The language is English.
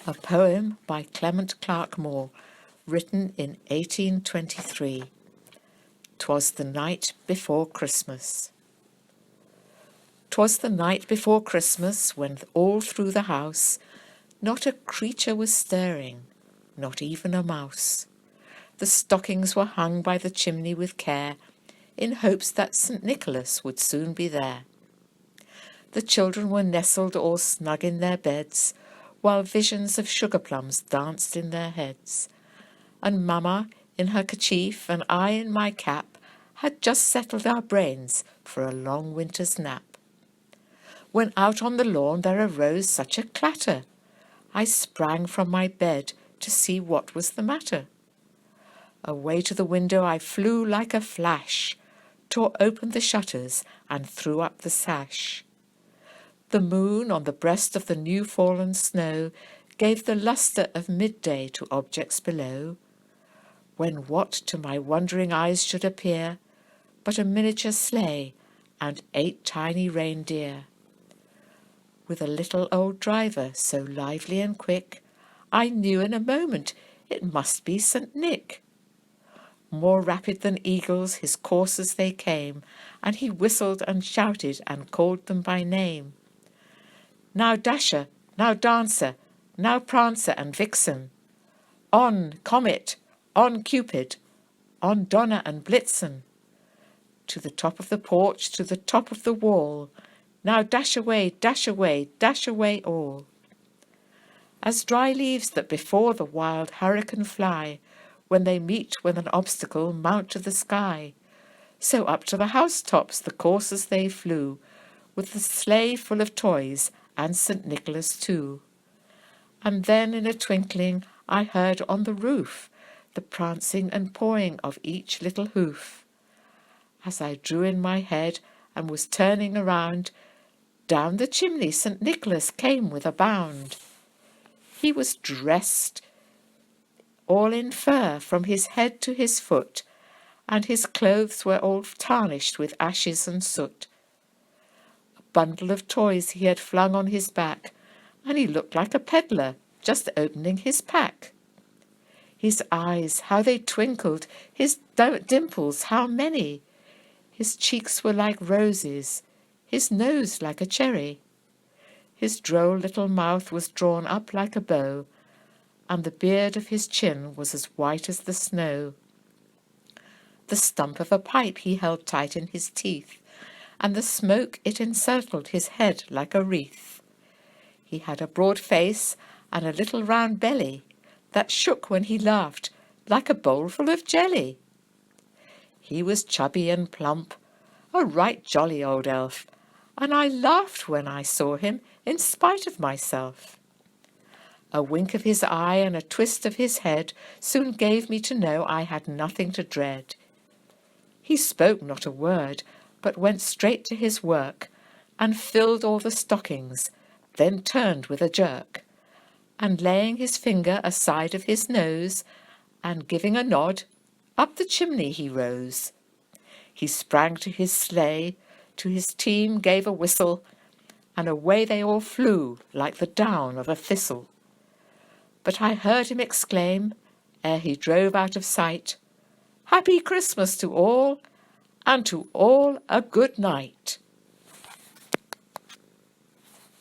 A poem by Clement Clark Moore, written in 1823. 'Twas the night before Christmas. 'Twas the night before Christmas, when all through the house not a creature was stirring, not even a mouse. The stockings were hung by the chimney with care, in hopes that St. Nicholas would soon be there. The children were nestled all snug in their beds, while visions of sugar plums danced in their heads. And Mamma, in her kerchief, and I in my cap, had just settled our brains for a long winter's nap. When out on the lawn there arose such a clatter, I sprang from my bed to see what was the matter. Away to the window I flew like a flash, tore open the shutters and threw up the sash. The moon on the breast of the new-fallen snow gave the lustre of midday to objects below, when what to my wondering eyes should appear but a miniature sleigh and 8 tiny reindeer. With a little old driver so lively and quick, I knew in a moment it must be St. Nick. More rapid than eagles his coursers they came, and he whistled and shouted and called them by name. Now Dasher, now Dancer, now Prancer and Vixen. On, Comet, on Cupid, on Donner and Blitzen. To the top of the porch, to the top of the wall, now dash away, dash away, dash away all. As dry leaves that before the wild hurricane fly, when they meet with an obstacle, mount to the sky, so up to the housetops the coursers they flew, with the sleigh full of toys, and St. Nicholas too. And then in a twinkling I heard on the roof the prancing and pawing of each little hoof. As I drew in my head and was turning around, down the chimney St. Nicholas came with a bound. He was dressed all in fur from his head to his foot, and his clothes were all tarnished with ashes and soot. A bundle of toys he had flung on his back, and he looked like a peddler just opening his pack. His eyes, how they twinkled, his dimples, how many! His cheeks were like roses, his nose like a cherry. His droll little mouth was drawn up like a bow, and the beard of his chin was as white as the snow. The stump of a pipe he held tight in his teeth, and the smoke it encircled his head like a wreath. He had a broad face and a little round belly that shook when he laughed like a bowlful of jelly. He was chubby and plump, a right jolly old elf, and I laughed when I saw him in spite of myself. A wink of his eye and a twist of his head soon gave me to know I had nothing to dread. He spoke not a word, but went straight to his work, and filled all the stockings, then turned with a jerk, and laying his finger aside of his nose, and giving a nod, up the chimney he rose. He sprang to his sleigh, to his team gave a whistle, and away they all flew like the down of a thistle. But I heard him exclaim, ere he drove out of sight, "Happy Christmas to all, and to all a good night."